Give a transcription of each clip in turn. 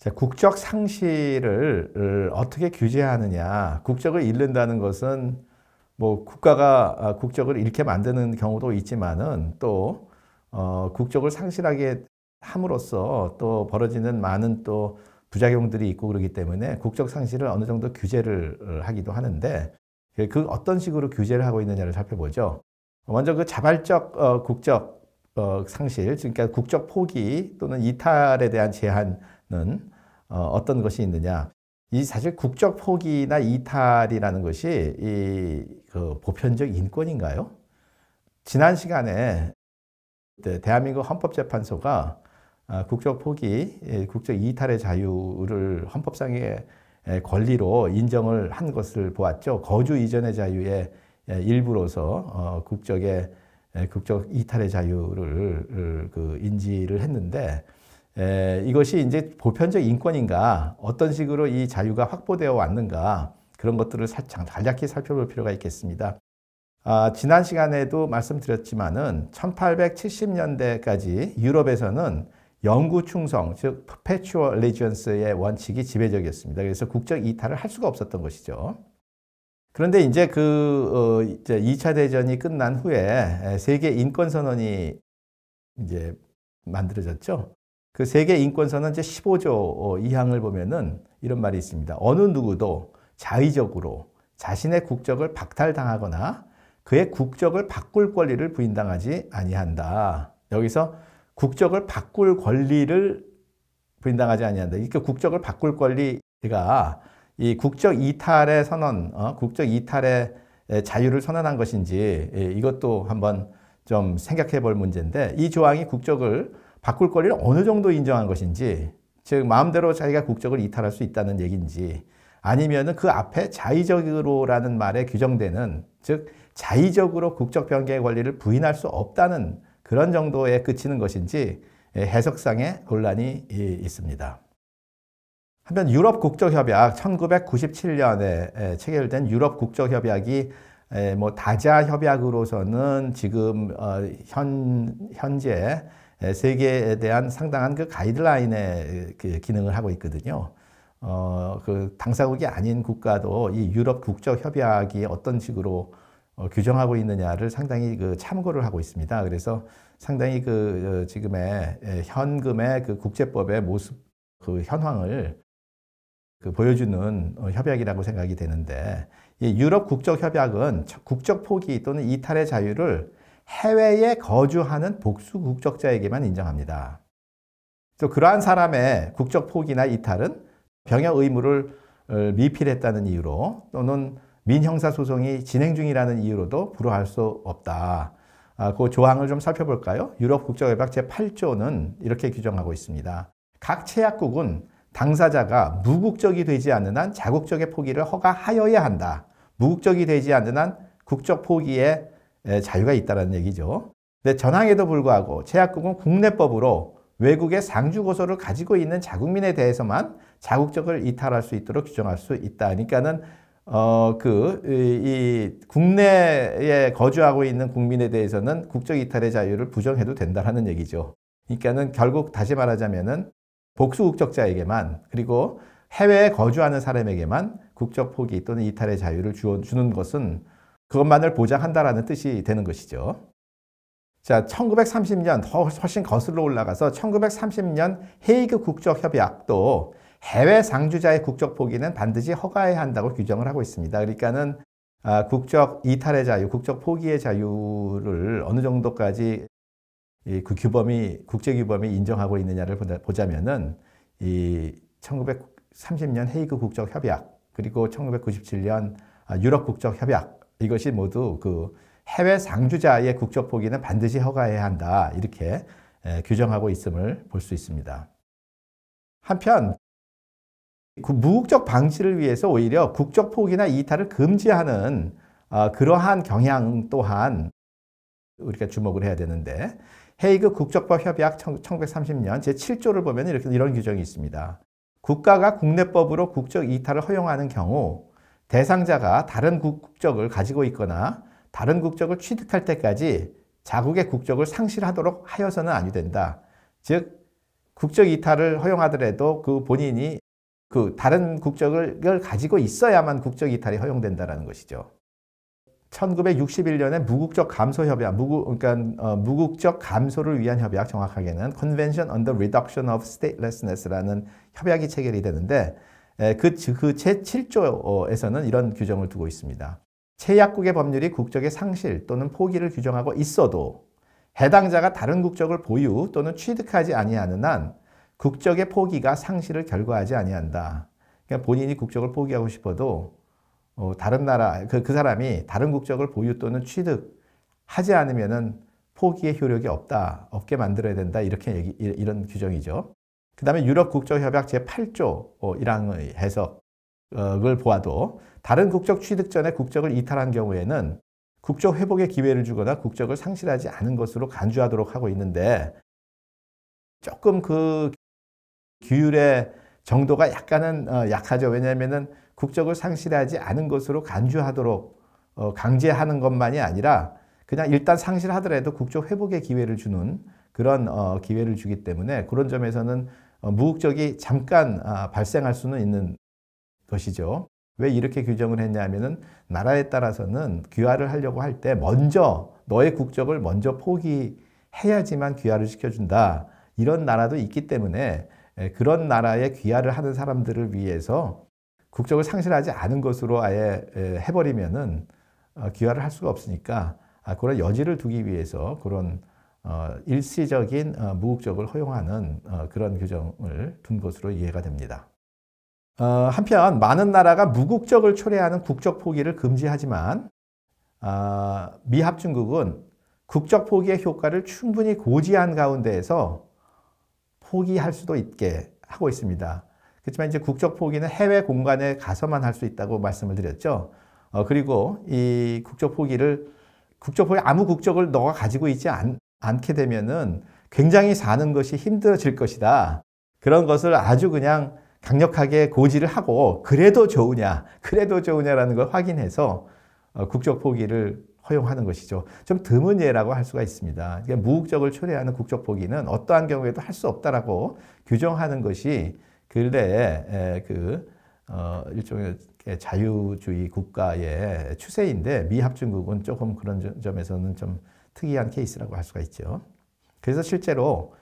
자, 국적 상실을 어떻게 규제하느냐. 국적을 잃는다는 것은 뭐 국가가 국적을 잃게 만드는 경우도 있지만은 또 국적을 상실하게 함으로써 또 벌어지는 많은 또 부작용들이 있고 그러기 때문에 국적 상실을 어느 정도 규제를 하기도 하는데 그 어떤 식으로 규제를 하고 있느냐를 살펴보죠. 먼저 그 자발적 국적 상실, 그러니까 국적 포기 또는 이탈에 대한 제한은 어떤 것이 있느냐. 이 사실 국적 포기나 이탈이라는 것이 그 보편적 인권인가요? 지난 시간에 대한민국 헌법재판소가 국적 포기, 국적 이탈의 자유를 헌법상의 권리로 인정을 한 것을 보았죠. 거주 이전의 자유의 일부로서 국적 이탈의 자유를 인지를 했는데 이것이 이제 보편적 인권인가, 어떤 식으로 이 자유가 확보되어 왔는가, 그런 것들을 간략히 살펴볼 필요가 있겠습니다. 지난 시간에도 말씀드렸지만은 1870년대까지 유럽에서는 영구 충성, 즉 perpetual allegiance의 원칙이 지배적이었습니다. 그래서 국적 이탈을 할 수가 없었던 것이죠. 그런데 이제 이제 2차 대전이 끝난 후에 세계 인권 선언이 이제 만들어졌죠. 그 세계 인권 선언 제 15조 2항을 보면은 이런 말이 있습니다. 어느 누구도 자의적으로 자신의 국적을 박탈당하거나 그의 국적을 바꿀 권리를 부인당하지 아니한다. 여기서 국적을 바꿀 권리를 부인당하지 아니한다. 이렇게 국적을 바꿀 권리가 이 국적 이탈의 선언, 국적 이탈의 자유를 선언한 것인지 이것도 한번 좀 생각해 볼 문제인데, 이 조항이 국적을 바꿀 권리를 어느 정도 인정한 것인지, 즉 마음대로 자기가 국적을 이탈할 수 있다는 얘기인지, 아니면은 그 앞에 자의적으로라는 말에 규정되는, 즉 자의적으로 국적 변경의 권리를 부인할 수 없다는 그런 정도에 그치는 것인지 해석상의 논란이 있습니다. 한편 유럽 국적협약 1997년에 체결된 유럽 국적협약이 뭐 다자 협약으로서는 지금 현재 세계에 대한 상당한 그 가이드라인의 그 기능을 하고 있거든요. 그 당사국이 아닌 국가도 이 유럽 국적협약이 어떤 식으로 규정하고 있느냐를 상당히 그 참고를 하고 있습니다. 그래서 상당히 지금의 현금의 그 국제법의 모습, 그 현황을 보여주는 협약이라고 생각이 되는데, 이 유럽 국적협약은 국적 포기 또는 이탈의 자유를 해외에 거주하는 복수 국적자에게만 인정합니다. 또 그러한 사람의 국적 포기나 이탈은 병역 의무를 미필했다는 이유로 또는 민형사소송이 진행 중이라는 이유로도 불허할 수 없다. 그 조항을 좀 살펴볼까요? 유럽 국적협약 제8조는 이렇게 규정하고 있습니다. 각 체약국은 당사자가 무국적이 되지 않는 한 자국적의 포기를 허가하여야 한다. 무국적이 되지 않는 한 국적 포기에 자유가 있다는 얘기죠. 근데 전항에도 불구하고 체약국은 국내법으로 외국의 상주 고소를 가지고 있는 자국민에 대해서만 자국적을 이탈할 수 있도록 규정할 수 있다. 그러니까는 이 국내에 거주하고 있는 국민에 대해서는 국적 이탈의 자유를 부정해도 된다는 얘기죠. 그러니까는 결국 다시 말하자면은 복수 국적자에게만, 그리고 해외에 거주하는 사람에게만 국적 포기 또는 이탈의 자유를 주는 것은 그것만을 보장한다라는 뜻이 되는 것이죠. 자, 1930년 훨씬 거슬러 올라가서 1930년 헤이그 국적협약도 해외 상주자의 국적 포기는 반드시 허가해야 한다고 규정을 하고 있습니다. 그러니까는 국적 이탈의 자유, 국적 포기의 자유를 어느 정도까지 그 국제 규범이 인정하고 있느냐를 보자면은 이 1930년 헤이그 국적협약, 그리고 1997년 유럽 국적협약, 이것이 모두 그 해외 상주자의 국적 포기는 반드시 허가해야 한다, 이렇게 규정하고 있음을 볼 수 있습니다. 한편 그 무국적 방지를 위해서 오히려 국적 포기나 이탈을 금지하는 그러한 경향 또한 우리가 주목을 해야 되는데, 헤이그 국적법 협약 1930년 제7조를 보면 이런 규정이 있습니다. 국가가 국내법으로 국적 이탈을 허용하는 경우 대상자가 다른 국적을 가지고 있거나 다른 국적을 취득할 때까지 자국의 국적을 상실하도록 하여서는 아니 된다. 즉 국적 이탈을 허용하더라도 그 본인이 그 다른 국적을 가지고 있어야만 국적 이탈이 허용된다라는 것이죠. 1961년에 무국적 감소 협약, 무국적 감소를 위한 협약, 정확하게는 Convention on the Reduction of Statelessness라는 협약이 체결이 되는데 그 제7조에서는 이런 규정을 두고 있습니다. 채약국의 법률이 국적의 상실 또는 포기를 규정하고 있어도 해당자가 다른 국적을 보유 또는 취득하지 아니하는 한 국적의 포기가 상실을 결과하지 아니한다. 그러니까 본인이 국적을 포기하고 싶어도 다른 나라 그 사람이 다른 국적을 보유 또는 취득하지 않으면은 포기의 효력이 없게 만들어야 된다. 이런 규정이죠. 그 다음에 유럽 국적협약 제8조 1항의 해석을 보아도 다른 국적 취득 전에 국적을 이탈한 경우에는 국적 회복의 기회를 주거나 국적을 상실하지 않은 것으로 간주하도록 하고 있는데 조금 그 규율의 정도가 약간은 약하죠. 왜냐하면은 국적을 상실하지 않은 것으로 간주하도록 강제하는 것만이 아니라 그냥 일단 상실하더라도 국적 회복의 기회를 주는 그런 기회를 주기 때문에 그런 점에서는 무국적이 잠깐 발생할 수는 있는 것이죠. 왜 이렇게 규정을 했냐면은 나라에 따라서는 귀화를 하려고 할 때 먼저 너의 국적을 먼저 포기해야지만 귀화를 시켜준다. 이런 나라도 있기 때문에 그런 나라에 귀화를 하는 사람들을 위해서 국적을 상실하지 않은 것으로 아예 해버리면은 귀화를 할 수가 없으니까 그런 여지를 두기 위해서 그런 일시적인 무국적을 허용하는 그런 규정을 둔 것으로 이해가 됩니다. 한편 많은 나라가 무국적을 초래하는 국적 포기를 금지하지만 미합중국은 국적 포기의 효과를 충분히 고지한 가운데에서 포기할 수도 있게 하고 있습니다. 그렇지만 이제 국적 포기는 해외 공간에 가서만 할 수 있다고 말씀을 드렸죠. 그리고 이 국적 포기 아무 국적을 너가 가지고 있지 않게 되면은 굉장히 사는 것이 힘들어질 것이다. 그런 것을 아주 그냥 강력하게 고지를 하고 그래도 좋으냐라는 걸 확인해서 국적 포기를 허용하는 것이죠. 좀 드문 예라고 할 수가 있습니다. 그러니까 무국적을 초래하는 국적 포기는 어떠한 경우에도 할 수 없다라고 규정하는 것이 근래에 일종의 자유주의 국가의 추세인데 미합중국은 조금 그런 점에서는 좀 특이한 케이스라고 할 수가 있죠. 그래서 실제로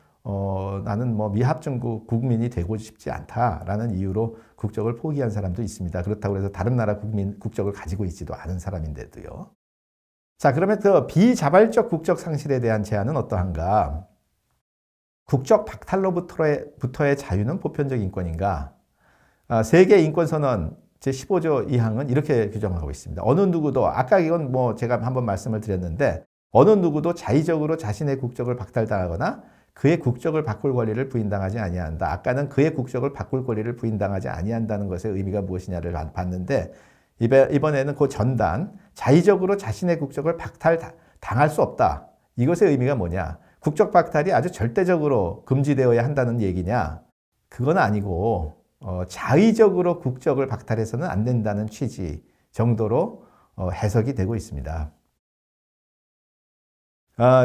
나는 미합중국 국민이 되고 싶지 않다라는 이유로 국적을 포기한 사람도 있습니다. 그렇다고 해서 다른 나라 국적을 가지고 있지도 않은 사람인데도요. 자, 그러면 그 비자발적 국적 상실에 대한 제한은 어떠한가? 국적 박탈로부터의 자유는 보편적 인권인가? 세계 인권선언 제15조 2항은 이렇게 규정하고 있습니다. 어느 누구도, 아까 이건 제가 한번 말씀을 드렸는데, 어느 누구도 자의적으로 자신의 국적을 박탈당하거나 그의 국적을 바꿀 권리를 부인당하지 아니한다. 아까는 그의 국적을 바꿀 권리를 부인당하지 아니한다는 것의 의미가 무엇이냐를 봤는데, 이번에는 그 전단, 자의적으로 자신의 국적을 박탈당할 수 없다. 이것의 의미가 뭐냐? 국적 박탈이 아주 절대적으로 금지되어야 한다는 얘기냐? 그건 아니고 자의적으로 국적을 박탈해서는 안 된다는 취지 정도로 해석이 되고 있습니다.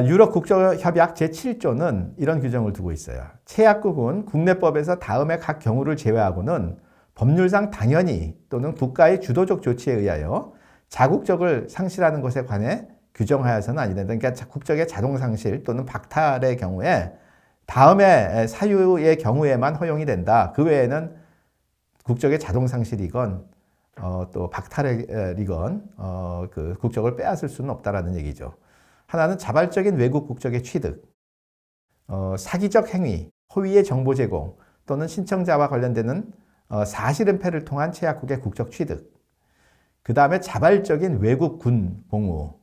유럽 국적협약 제7조는 이런 규정을 두고 있어요. 채약국은 국내법에서 다음의 각 경우를 제외하고는 법률상 당연히 또는 국가의 주도적 조치에 의하여 자국적을 상실하는 것에 관해 규정하여서는 아니 된다. 그러니까 국적의 자동 상실 또는 박탈의 경우에 다음의 사유의 경우에만 허용이 된다. 그 외에는 국적의 자동 상실이건 또 박탈이건 그 국적을 빼앗을 수는 없다라는 얘기죠. 하나는 자발적인 외국 국적의 취득, 사기적 행위, 허위의 정보 제공 또는 신청자와 관련되는 사실은폐를 통한 채약국의 국적 취득, 그 다음에 자발적인 외국 군 복무,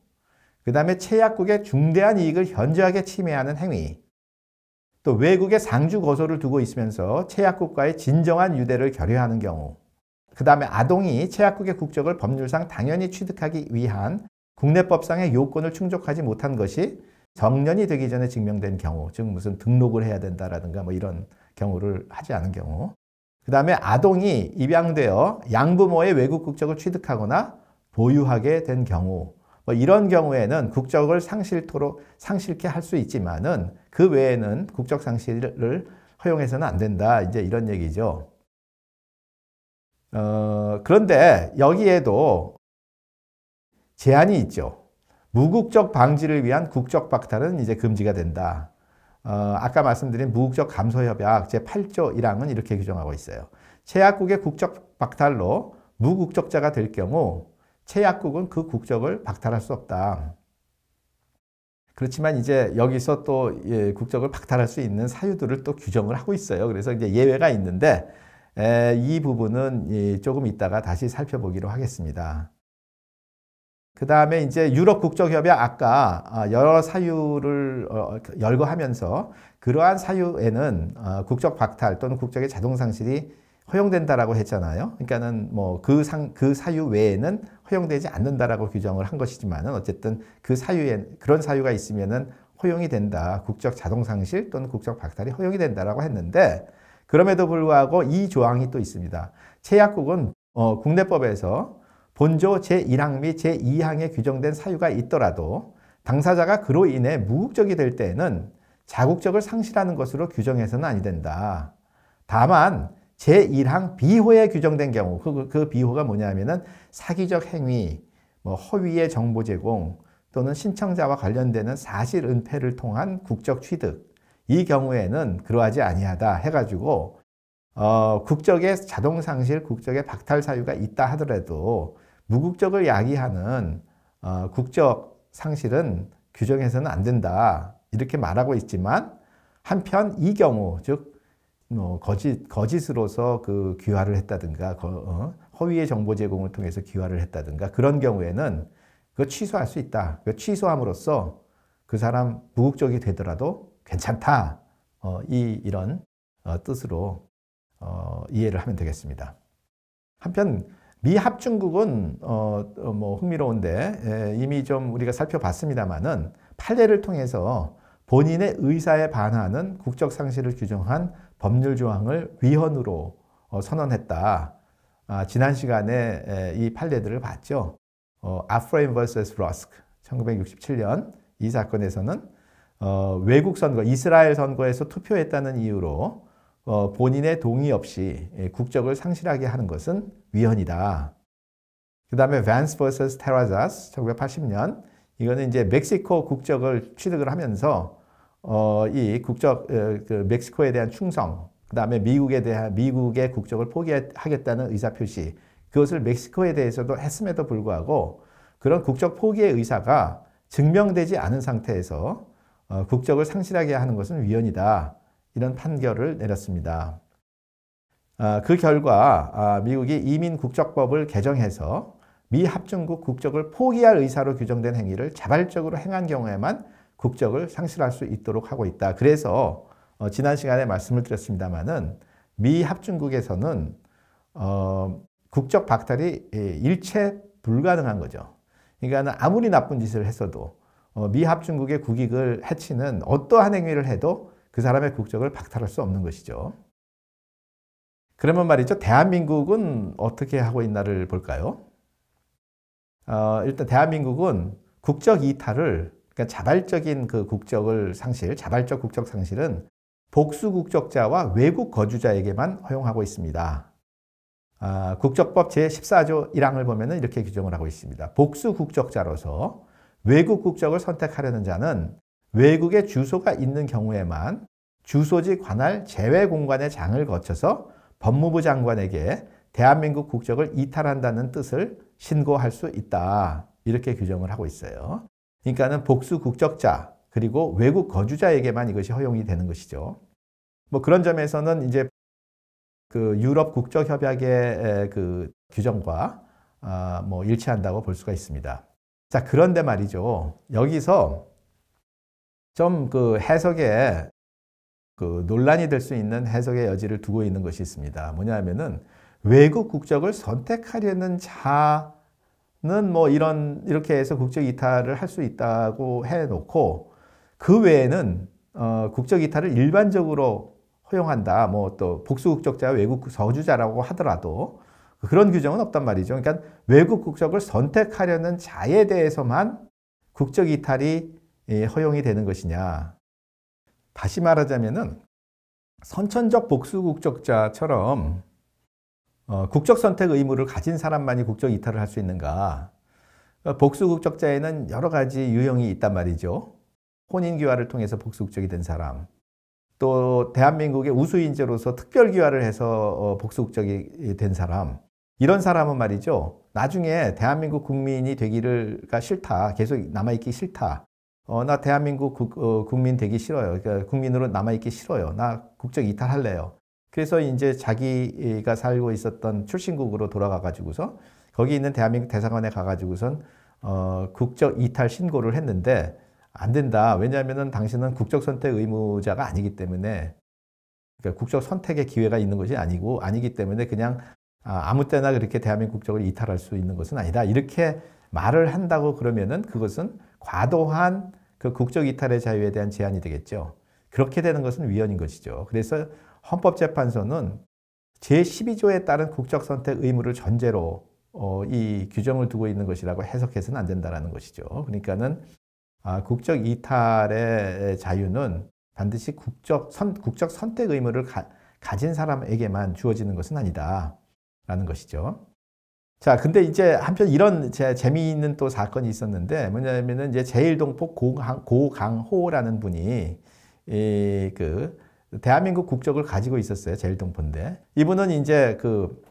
그 다음에 채약국의 중대한 이익을 현저하게 침해하는 행위, 또 외국에 상주 거소를 두고 있으면서 채약국과의 진정한 유대를 결여하는 경우, 그 다음에 아동이 채약국의 국적을 법률상 당연히 취득하기 위한 국내법상의 요건을 충족하지 못한 것이 정년이 되기 전에 증명된 경우, 즉 무슨 등록을 해야 된다라든가 이런 경우를 하지 않은 경우, 그 다음에 아동이 입양되어 양부모의 외국 국적을 취득하거나 보유하게 된 경우, 이런 경우에는 국적을 상실케 할 수 있지만은 그 외에는 국적 상실을 허용해서는 안 된다. 이제 이런 얘기죠. 그런데 여기에도 제한이 있죠. 무국적 방지를 위한 국적 박탈은 이제 금지가 된다. 아까 말씀드린 무국적 감소협약 제8조 1항은 이렇게 규정하고 있어요. 최약국의 국적 박탈로 무국적자가 될 경우 최약국은 그 국적을 박탈할 수 없다. 그렇지만 이제 여기서 또 국적을 박탈할 수 있는 사유들을 또 규정을 하고 있어요. 그래서 이제 예외가 있는데 이 부분은 조금 이따가 다시 살펴보기로 하겠습니다. 그 다음에 이제 유럽 국적협약 아까 여러 사유를 열거하면서 그러한 사유에는 국적 박탈 또는 국적의 자동 상실이 허용된다라고 했잖아요. 그러니까는 뭐 그 사유 외에는 허용되지 않는다라고 규정을 한 것이지만은 어쨌든 그 사유에 그런 사유가 있으면은 허용이 된다. 국적 자동 상실 또는 국적 박탈이 허용이 된다라고 했는데 그럼에도 불구하고 이 조항이 또 있습니다. 최약국은 국내법에서 본조 제1항 및 제2항에 규정된 사유가 있더라도 당사자가 그로 인해 무국적이 될 때에는 자국적을 상실하는 것으로 규정해서는 아니 된다. 다만 제1항 비호에 규정된 경우 그 비호가 뭐냐면은 사기적 행위, 뭐 허위의 정보 제공 또는 신청자와 관련되는 사실 은폐를 통한 국적 취득 이 경우에는 그러하지 아니하다 해가지고 국적의 자동 상실, 국적의 박탈 사유가 있다 하더라도 무국적을 야기하는 국적 상실은 규정해서는 안 된다 이렇게 말하고 있지만 한편 이 경우 즉 거짓으로서 그 귀화를 했다든가 허위의 정보 제공을 통해서 귀화를 했다든가 그런 경우에는 그거 취소할 수 있다. 그 취소함으로써 그 사람 무국적이 되더라도 괜찮다. 이런 뜻으로 이해를 하면 되겠습니다. 한편 미합중국은 뭐 흥미로운데 이미 좀 우리가 살펴봤습니다만은 판례를 통해서 본인의 의사에 반하는 국적 상실을 규정한 법률 조항을 위헌으로 선언했다. 지난 시간에 이 판례들을 봤죠. 아프레인 vs 러스크 1967년 이 사건에서는 외국 선거, 이스라엘 선거에서 투표했다는 이유로 본인의 동의 없이 국적을 상실하게 하는 것은 위헌이다. 그 다음에 밴스 vs 테라자스 1980년 이거는 이제 멕시코 국적을 취득을 하면서 이 국적 그 멕시코에 대한 충성, 그 다음에 미국의 국적을 포기하겠다는 의사 표시 그것을 멕시코에 대해서도 했음에도 불구하고 그런 국적 포기의 의사가 증명되지 않은 상태에서 국적을 상실하게 하는 것은 위헌이다. 이런 판결을 내렸습니다. 그 결과 미국이 이민국적법을 개정해서 미합중국 국적을 포기할 의사로 규정된 행위를 자발적으로 행한 경우에만 국적을 상실할 수 있도록 하고 있다. 그래서 지난 시간에 말씀을 드렸습니다마는 미합중국에서는 국적 박탈이 일체 불가능한 거죠. 그러니까 아무리 나쁜 짓을 했어도 미합중국의 국익을 해치는 어떠한 행위를 해도 그 사람의 국적을 박탈할 수 없는 것이죠. 그러면 말이죠. 대한민국은 어떻게 하고 있나를 볼까요? 일단 대한민국은 국적 이탈을 그러니까 자발적인 그 국적을 상실, 자발적 국적 상실은 복수 국적자와 외국 거주자에게만 허용하고 있습니다. 국적법 제14조 1항을 보면 이렇게 규정을 하고 있습니다. 복수 국적자로서 외국 국적을 선택하려는 자는 외국에 주소가 있는 경우에만 주소지 관할 재외공관의 장을 거쳐서 법무부 장관에게 대한민국 국적을 이탈한다는 뜻을 신고할 수 있다. 이렇게 규정을 하고 있어요. 그러니까는 복수 국적자 그리고 외국 거주자에게만 이것이 허용이 되는 것이죠. 뭐 그런 점에서는 이제 그 유럽 국적협약의 그 규정과 뭐 일치한다고 볼 수가 있습니다. 자, 그런데 말이죠. 여기서 좀 그 해석에 그 논란이 될 수 있는 해석의 여지를 두고 있는 것이 있습니다. 뭐냐면은 외국 국적을 선택하려는 자는 뭐 이렇게 해서 국적 이탈을 할 수 있다고 해놓고 그 외에는 국적 이탈을 일반적으로 허용한다. 뭐 또 복수 국적자와 외국 거주자라고 하더라도 그런 규정은 없단 말이죠. 그러니까 외국 국적을 선택하려는 자에 대해서만 국적 이탈이 허용이 되는 것이냐. 다시 말하자면은 선천적 복수 국적자처럼 국적 선택 의무를 가진 사람만이 국적 이탈을 할 수 있는가? 복수 국적자에는 여러 가지 유형이 있단 말이죠. 혼인 귀화를 통해서 복수 국적이 된 사람, 또 대한민국의 우수 인재로서 특별 귀화를 해서 복수 국적이 된 사람, 이런 사람은 말이죠. 나중에 대한민국 국민이 되기가 싫다, 계속 남아있기 싫다. 나 대한민국 국민 되기 싫어요. 그러니까 국민으로 남아있기 싫어요. 나 국적 이탈할래요. 그래서 이제 자기가 살고 있었던 출신국으로 돌아가가지고서 거기 있는 대한민국 대사관에 가가지고선 국적 이탈 신고를 했는데 안 된다. 왜냐하면은 당신은 국적 선택 의무자가 아니기 때문에, 그러니까 국적 선택의 기회가 있는 것이 아니기 때문에 그냥 아무 때나 그렇게 대한민국 국적을 이탈할 수 있는 것은 아니다. 이렇게 말을 한다고 그러면은 그것은 과도한 그 국적 이탈의 자유에 대한 제한이 되겠죠. 그렇게 되는 것은 위헌인 것이죠. 그래서 헌법재판소는 제12조에 따른 국적 선택 의무를 전제로 이 규정을 두고 있는 것이라고 해석해서는 안 된다는 것이죠. 그러니까는 국적 이탈의 자유는 반드시 국적 선택 의무를 가진 사람에게만 주어지는 것은 아니다라는 것이죠. 자, 근데 이제 한편 이런 재미있는 또 사건이 있었는데 뭐냐면은 이제 제일동포 고강호라는 분이 그 대한민국 국적을 가지고 있었어요. 제일동포인데 이분은 이제 그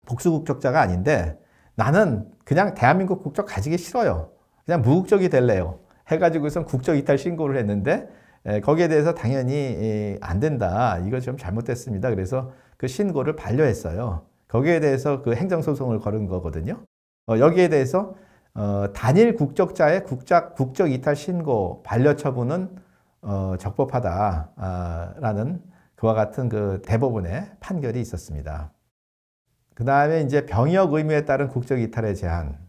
복수 국적자가 아닌데 나는 그냥 대한민국 국적 가지기 싫어요. 그냥 무국적이 될래요. 해가지고선 국적 이탈 신고를 했는데 거기에 대해서 당연히 안 된다. 이거 좀 잘못됐습니다. 그래서 그 신고를 반려했어요. 거기에 대해서 그 행정소송을 걸은 거거든요. 여기에 대해서 단일 국적자의 국적 이탈 신고 반려 처분은 적법하다라는 그와 같은 그 대법원의 판결이 있었습니다. 그 다음에 이제 병역 의무에 따른 국적 이탈의 제한.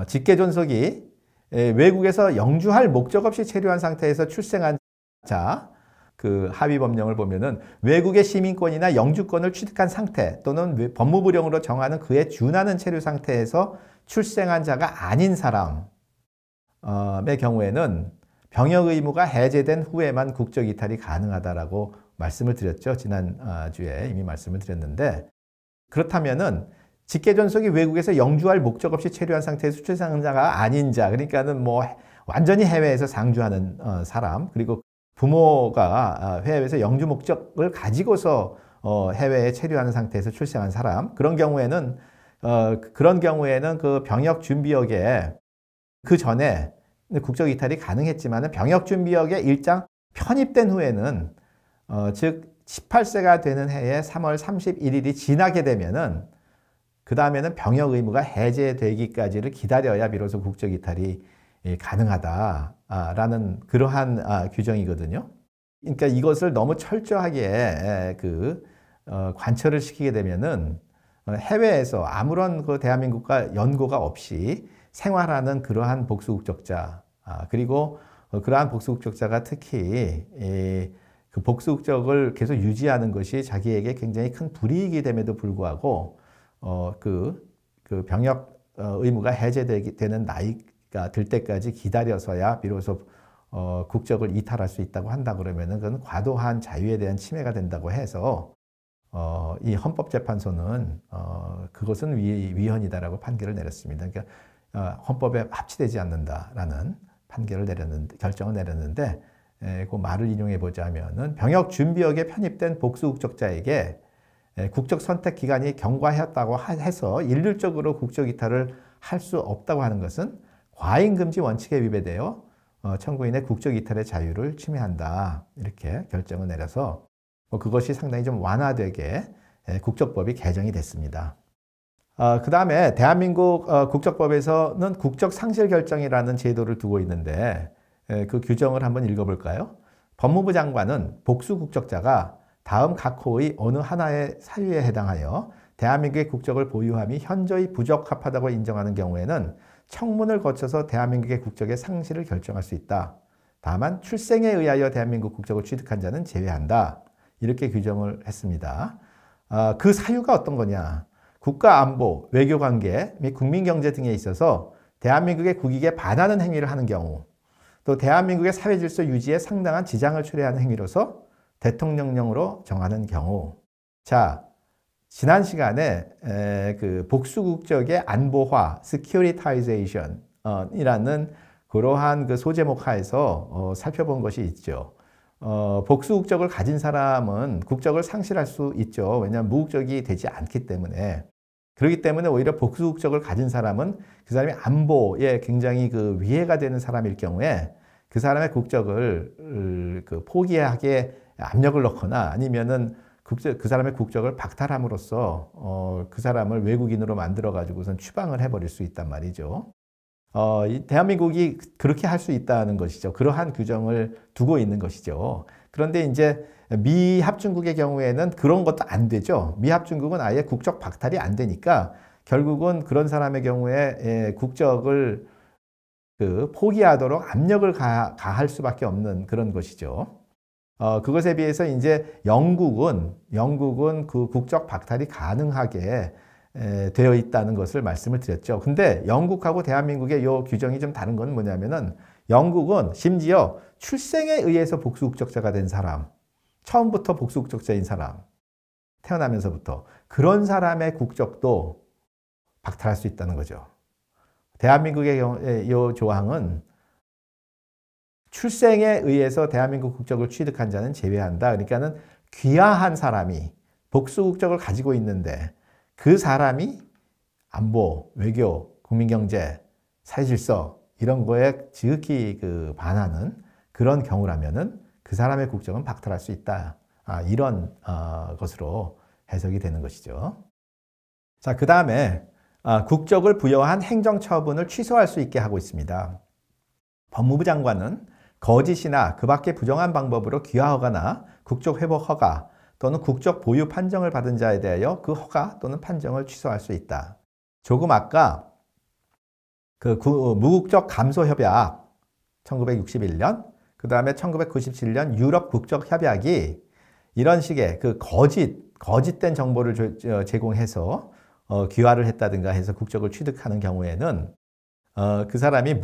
직계 존속이 외국에서 영주할 목적 없이 체류한 상태에서 출생한 자, 그 합의 법령을 보면은 외국의 시민권이나 영주권을 취득한 상태 또는 법무부령으로 정하는 그에 준하는 체류 상태에서 출생한 자가 아닌 사람의 경우에는 병역 의무가 해제된 후에만 국적 이탈이 가능하다라고 말씀을 드렸죠. 지난주에 이미 말씀을 드렸는데, 그렇다면은 직계 존속이 외국에서 영주할 목적 없이 체류한 상태에서 출생한 자가 아닌 자, 그러니까는 뭐 완전히 해외에서 상주하는 사람, 그리고 부모가 해외에서 영주 목적을 가지고서 해외에 체류하는 상태에서 출생한 사람, 그런 경우에는 그 병역 준비역에 그 전에 국적 이탈이 가능했지만 병역 준비역에 일장 편입된 후에는 즉 18세가 되는 해에 3월 31일이 지나게 되면은 그 다음에는 병역 의무가 해제되기까지를 기다려야 비로소 국적 이탈이 가능하다라는 그러한 규정이거든요. 그러니까 이것을 너무 철저하게 관철을 시키게 되면은 해외에서 아무런 그 대한민국과 연고가 없이 생활하는 그러한 복수 국적자, 그리고 그러한 복수 국적자가 특히 그 복수 국적을 계속 유지하는 것이 자기에게 굉장히 큰 불이익이 됨에도 불구하고 그 병역 의무가 해제되는 나이가 들 때까지 기다려서야 비로소 국적을 이탈할 수 있다고 한다 그러면은 그건 과도한 자유에 대한 침해가 된다고 해서 이 헌법재판소는 그것은 위헌이다라고 판결을 내렸습니다. 그러니까 헌법에 합치되지 않는다라는 결정을 내렸는데, 그 말을 인용해 보자면은 병역 준비역에 편입된 복수 국적자에게 국적 선택 기간이 경과했다고 해서 일률적으로 국적 이탈을 할 수 없다고 하는 것은 과잉 금지 원칙에 위배되어 청구인의 국적 이탈의 자유를 침해한다. 이렇게 결정을 내려서 그것이 상당히 좀 완화되게 국적법이 개정이 됐습니다. 그 다음에 대한민국 국적법에서는 국적 상실 결정이라는 제도를 두고 있는데 그 규정을 한번 읽어볼까요? 법무부 장관은 복수 국적자가 다음 각 호의 어느 하나의 사유에 해당하여 대한민국의 국적을 보유함이 현저히 부적합하다고 인정하는 경우에는 청문을 거쳐서 대한민국의 국적의 상실을 결정할 수 있다. 다만 출생에 의하여 대한민국 국적을 취득한 자는 제외한다. 이렇게 규정을 했습니다. 그 사유가 어떤 거냐? 국가안보, 외교관계 및 국민경제 등에 있어서 대한민국의 국익에 반하는 행위를 하는 경우, 또 대한민국의 사회 질서 유지에 상당한 지장을 초래하는 행위로서 대통령령으로 정하는 경우. 자, 지난 시간에 그 복수국적의 안보화, securitization 이라는 그러한 그 소제목 하에서 살펴본 것이 있죠. 복수국적을 가진 사람은 국적을 상실할 수 있죠. 왜냐하면 무국적이 되지 않기 때문에. 그렇기 때문에 오히려 복수국적을 가진 사람은 그 사람이 안보에 굉장히 그 위해가 되는 사람일 경우에 그 사람의 국적을 그 포기하게 압력을 넣거나 아니면은 그 사람의 국적을 박탈함으로써 그 사람을 외국인으로 만들어 가지고선 추방을 해버릴 수 있단 말이죠. 이 대한민국이 그렇게 할 수 있다는 것이죠. 그러한 규정을 두고 있는 것이죠. 그런데 이제 미합중국의 경우에는 그런 것도 안 되죠. 미합중국은 아예 국적 박탈이 안 되니까 결국은 그런 사람의 경우에 국적을 그 포기하도록 압력을 가할 수밖에 없는 그런 것이죠. 그것에 비해서 이제 영국은 그 국적 박탈이 가능하게 되어 있다는 것을 말씀을 드렸죠. 근데 영국하고 대한민국의 이 규정이 좀 다른 건 뭐냐면은 영국은 심지어 출생에 의해서 복수국적자가 된 사람, 처음부터 복수국적자인 사람, 태어나면서부터 그런 사람의 국적도 박탈할 수 있다는 거죠. 대한민국의 경우에 이 조항은 출생에 의해서 대한민국 국적을 취득한 자는 제외한다. 그러니까는 귀화한 사람이 복수국적을 가지고 있는데 그 사람이 안보, 외교, 국민경제, 사회질서 이런 거에 지극히 그 반하는 그런 경우라면은 그 사람의 국적은 박탈할 수 있다. 이런 것으로 해석이 되는 것이죠. 자, 그 다음에 국적을 부여한 행정처분을 취소할 수 있게 하고 있습니다. 법무부 장관은 거짓이나 그 밖의 부정한 방법으로 귀화허가나 국적 회복 허가 또는 국적 보유 판정을 받은 자에 대하여 그 허가 또는 판정을 취소할 수 있다. 조금 아까 그 무국적 감소 협약 1961년, 그 다음에 1997년 유럽 국적 협약이 이런 식의 그 거짓된 정보를 제공해서 귀화를 했다든가 해서 국적을 취득하는 경우에는 그 사람이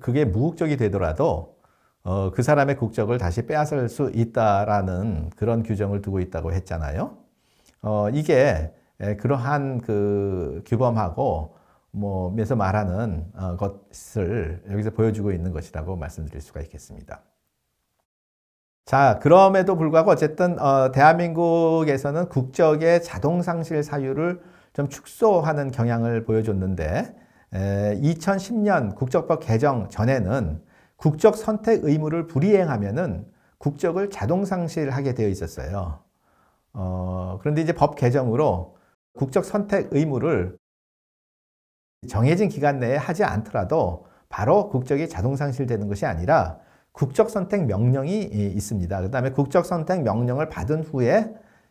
그게 무국적이 되더라도 그 사람의 국적을 다시 빼앗을 수 있다라는 그런 규정을 두고 있다고 했잖아요. 이게 그러한 그 규범하고 에서 말하는 것을 여기서 보여주고 있는 것이라고 말씀드릴 수가 있겠습니다. 자, 그럼에도 불구하고 어쨌든 대한민국에서는 국적의 자동상실 사유를 좀 축소하는 경향을 보여줬는데 2010년 국적법 개정 전에는 국적 선택 의무를 불이행하면은 국적을 자동상실하게 되어 있었어요. 그런데 이제 법 개정으로 국적 선택 의무를 정해진 기간 내에 하지 않더라도 바로 국적이 자동상실되는 것이 아니라 국적 선택 명령이 있습니다. 그 다음에 국적 선택 명령을 받은 후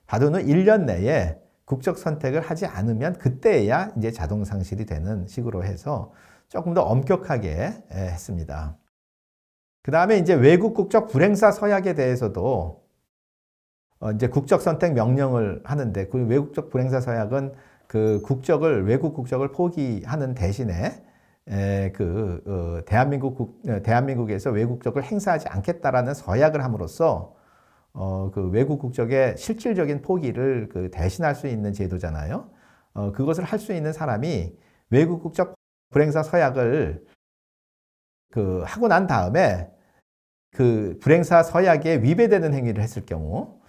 1년 내에 국적 선택을 하지 않으면 그때야 이제 자동상실이 되는 식으로 해서 조금 더 엄격하게 했습니다. 그 다음에 이제 외국 국적 불행사 서약에 대해서도 이제 국적 선택 명령을 하는데 그 외국적 불행사 서약은 그 외국 국적을 포기하는 대신에 대한민국에서 외국적을 행사하지 않겠다라는 서약을 함으로써 그 외국 국적의 실질적인 포기를 대신할 수 있는 제도잖아요. 그것을 할 수 있는 사람이 외국 국적 불행사 서약을 하고 난 다음에 그 불행사 서약에 위배되는 행위를 했을 경우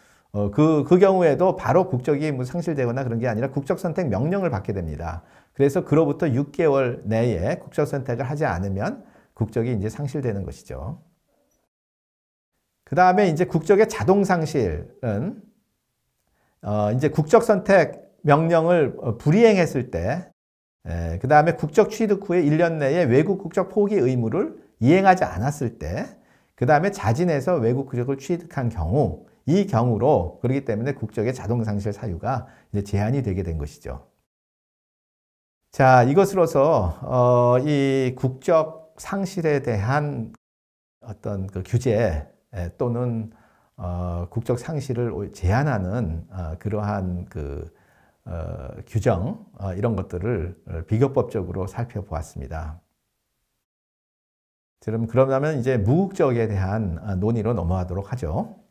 그 경우에도 바로 국적이 상실되거나 그런 게 아니라 국적 선택 명령을 받게 됩니다. 그래서 그로부터 6개월 내에 국적 선택을 하지 않으면 국적이 이제 상실되는 것이죠. 그 다음에 이제 국적의 자동 상실은 이제 국적 선택 명령을 불이행했을 때, 그 다음에 국적 취득 후에 1년 내에 외국 국적 포기 의무를 이행하지 않았을 때, 그 다음에 자진해서 외국 국적을 취득한 경우, 이 경우로 그렇기 때문에 국적의 자동 상실 사유가 이제 제한이 되게 된 것이죠. 자, 이것으로서 이 국적 상실에 대한 어떤 그 규제 또는 국적 상실을 제한하는 그러한 규정 이런 것들을 비교법적으로 살펴보았습니다. 그러면 이제 무국적에 대한 논의로 넘어가도록 하죠.